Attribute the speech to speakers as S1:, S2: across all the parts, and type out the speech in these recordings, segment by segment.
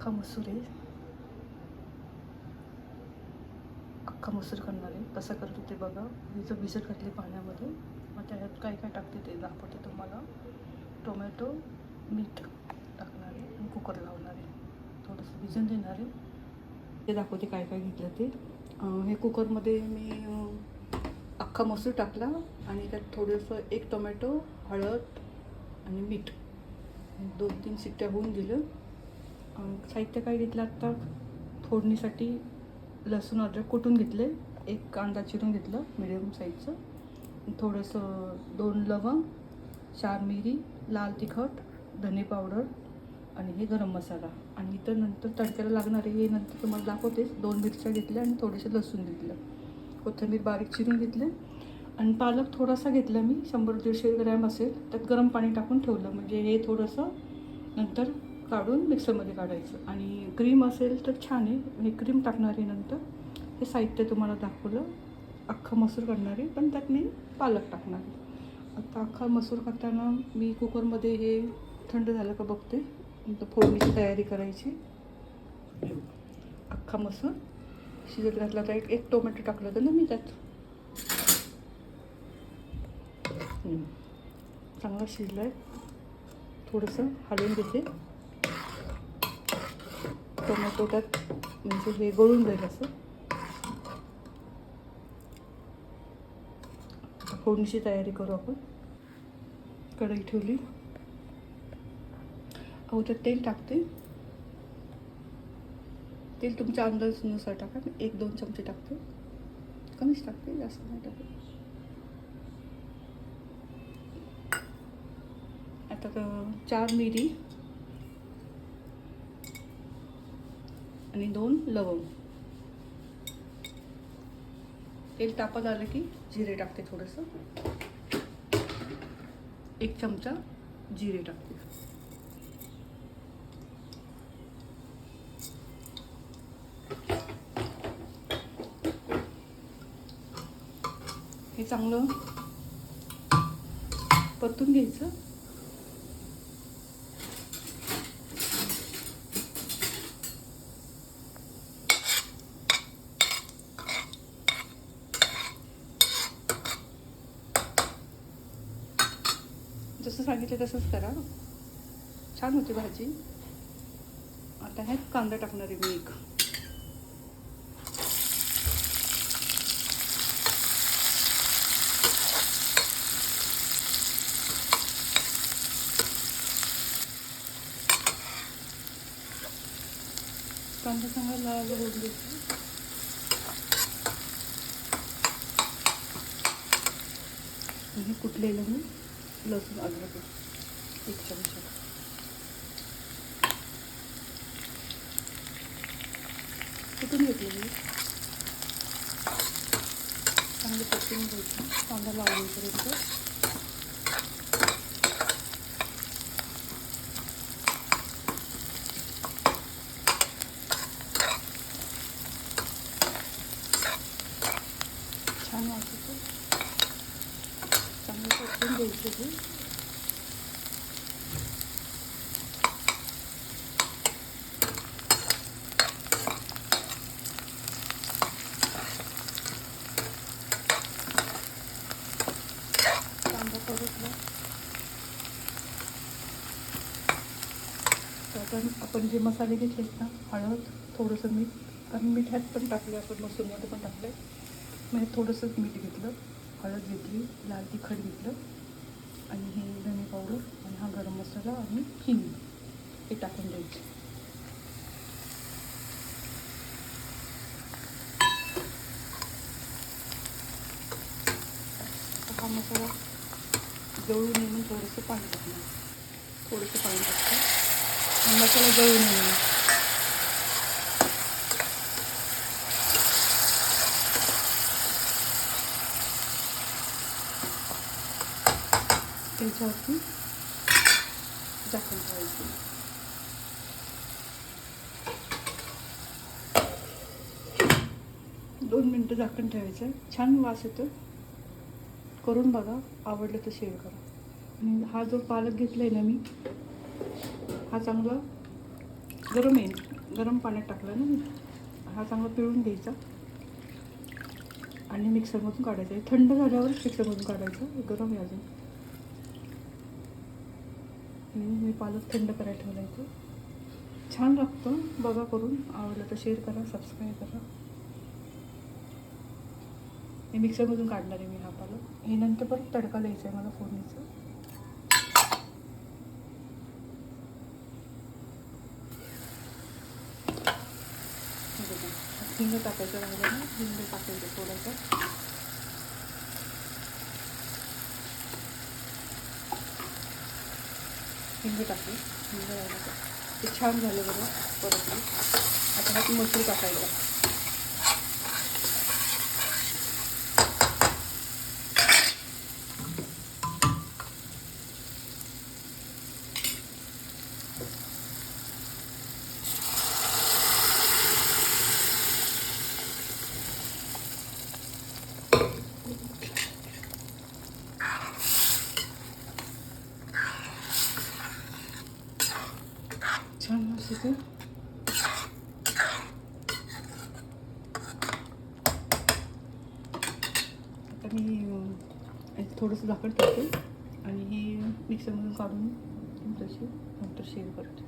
S1: अख्खा मसूर आहे. अख्खा मसूर करणार आहे. कसं करतो ते बघा. मी जर भिजत घातली पाण्यामध्ये, मग त्याच्यात काय काय टाकते ते दाखवते तुम्हाला. टोमॅटो, मीठ टाकणार आहे आणि कुकर लावणार आहे. थोडंसं भिजून देणार आहे. ते दाखवते काय काय घेतलं ते. हे कुकरमध्ये मी अख्खा मसूर टाकला आणि त्यात थोडंसं एक टोमॅटो, हळद आणि मीठ 2-3 शिट्ट्या होऊन दिलं. साहित्य काय घेतलं आत्ता फोडणीसाठी. लसूण अद्रक कुटून घेतले, एक कांदा चिरून घेतलं मिडियम साईजचं, थोडंसं 2 लवंग, 4 मिरी, लाल तिखट, धने पावडर आणि हे गरम मसाला. आणि इथं नंतर तडक्याला लागणार आहे हे नंतर तुम्हाला दाखवतेच. 2 मिरच्या घेतल्या आणि थोडेसे लसूण घेतलं, कोथिंबीर बारीक चिरून घेतले आणि पालक थोडासा घेतला मी, 100-150 ग्रॅम असेल. त्यात गरम पाणी टाकून ठेवलं म्हणजे हे थोडंसं नंतर काढून मिक्सरमध्ये काढायचं. आणि क्रीम असेल तर छान आहे, हे क्रीम टाकणार आहे नंतर. हे साहित्य तुम्हाला दाखवलं. अख्खा मसूर करणार आहे पण त्यात मी पालक टाकणार आहे. आता अख्खा मसूर करताना मी कुकरमध्ये हे थंड झालं का बघते, नंतर फोडणीची तयारी करायची. अख्खा मसूर शिजत घातला तर एक टोमॅटो टाकलं होतं ना मी त्यात. चांगला शिजला आहे. थोडंसं हलवून घेते. टोमॅटो त्यात म्हणजे हे गळून जाईल असं. फोडणीची तयारी करू आपण. कढई ठेवली. त्यात तेल टाकते. तेल तुमच्या अंदाजानुसार टाका. 1-2 चमचे टाकते, कमीच टाकते, जास्त नाही टाकते. आता 4 मिरी आणि 2 लवंग. तेल तापत आलं की जिरे टाकते थोडंसं. 1 चमचा जिरे टाकते. हे चांगलं परतून घ्यायचं. जसं सांगितलं तसंच करा, छान होती भाजी. आता ह्यात कांदा टाकणार आहे मी एक. कांदा चांगला लाल होऊन द्यायचा. आणि कुटलेलं मी लसूण अद्रक 1 चमचा. कुठून घेतलं मी. चांगलं परतून घ्यायचं कांदा लावण्यापर्यंत. छान वाटतं. चांगलं परतून घ्यायचं ते. कांदा परतला तर आपण जे मसाले घेतलेत ना, हळद, थोडंसं मीठ, कारण मिठात पण टाकले आपण, मसूरमध्ये पण टाकले. मग थोडंसंच मीठ घेतलं, हळद घेतली, लाल तिखट घेतलं आणि हे धने पावडर आणि हा गरम मसाला आणि हिंग हे टाकून द्यायचे. हा मसाला जळून येऊन थोडंसं पाणी टाकणार. थोडंसं पाणी टाकतं मसाला जळून येईल. त्याच्यावरती झाकण ठेवायचं. दोन मिनटं झाकण ठेवायचं. छान वास येतो. करून बघा, आवडलं तर शेअर करा. आणि हा जो पालक घेतला आहे ना मी, हा चांगला गरम आहे. गरम पाण्यात टाकलं ना मी. हा चांगला पिळून घ्यायचा आणि मिक्सरमधून काढायचा आहे. थंड झाल्यावरच मिक्सरमधून काढायचं, गरम आहे अजून. मी पालक थंड करायला ठेवला. छान लागतं, बघा करून. आवडलं तर शेअर करा, सबस्क्राईब करा. हे मिक्सरमधून काढणार आहे मी हा पालक. हे नंतर परत तडका द्यायचा आहे मला फोडणीचं. हिंग टाकायचं राहिलं ना, हिंग टाकायचं थोडंसं. हिंग टाकले, हिंग राहिलं ते छान झालं बरं. परत आता हा मसूर टाकायचा. छान मस्त. आता मी थोडंसं झाकण ठेवते आणि ही मिक्सरमधून काढून तुमच्याशी नंतर शेअर करते.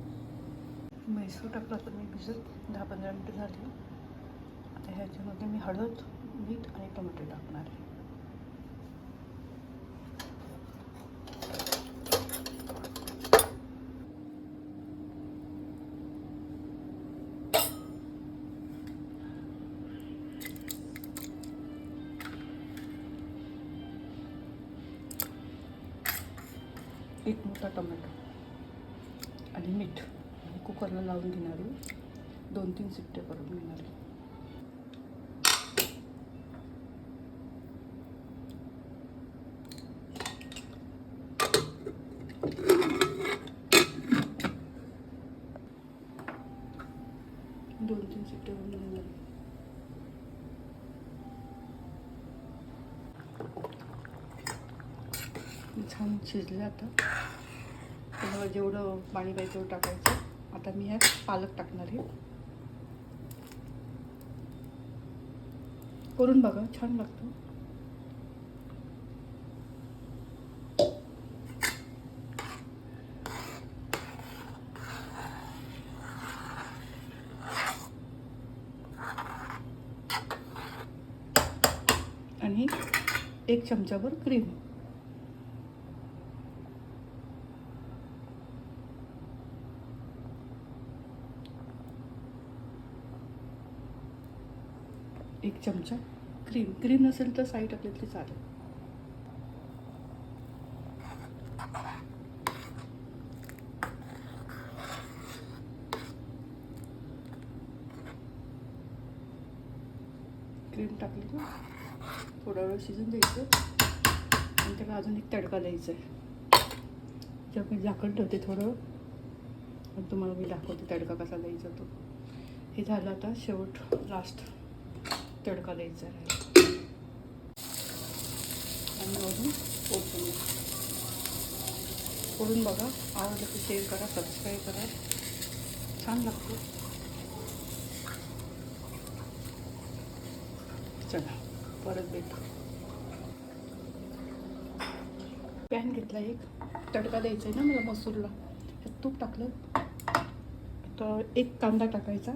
S1: म्हैसूर टाकला तर मी भिजत 10-15 मिनटं झाली. आता ह्याच्यामध्ये मी हळद, मीठ आणि टोमॅटो टाकणार आहे. एक मोठा टोमॅटो आणि मीठ आणि कुकरला लावून घेणार आहे. 2-3 शिट्ट्या करून घेणार आहे. दोन-तीन शिट्ट्या करून घेणार आहे. छान शिजले. आता त्याला जेवढं पाणी पाहिजे तेवढं टाकायचं. आता मी ह्यात पालक टाकणार आहे. करून बघा, छान लागतं. आणि 1 चमचाभर क्रीम. एक चमचा क्रीम नसेल तर साई टाकली तरी चालेल. क्रीम टाकली ना, थोडा वेळ शिजून द्यायचं आणि त्याला अजून एक तडका द्यायचा आहे. जेव्हा मी झाकण ठेवते थोडं आणि तुम्हाला मी दाखवते तडका कसा द्यायचा तो. हे झालं. आता शेवट लास्ट तडका द्यायचा आहे. आणि अजून करून बघा. आवडलं तर शेअर करा, सबस्क्राईब करा. छान लागतो. चला परत भेटू. पॅन घेतला एक, तडका द्यायचा आहे ना मला मसूरला. तूप टाकलं तर 1 कांदा टाकायचा.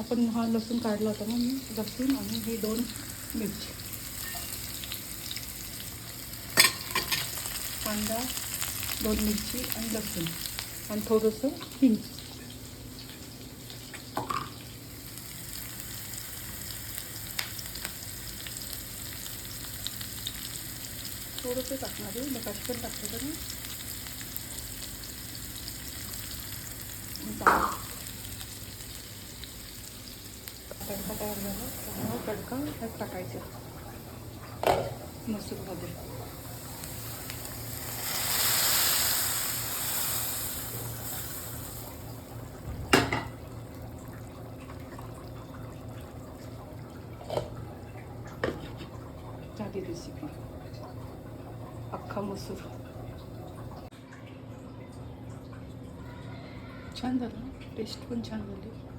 S1: आपण हा लसूण काढला होता ना मी, लसूण आणि ही 2 मिरची, कांदा, 2 मिरची आणि लसूण आणि थोडंसं हिंग. थोडंसं टाकणार आहे, मग कशकन टाकलं तर तडका तयार झाला. त्यामुळे तडका ह्यात टाकायचा मसूरमध्ये. झाली रेसिपी अख्खा मसूर. छान झालं, टेस्ट पण छान झाली.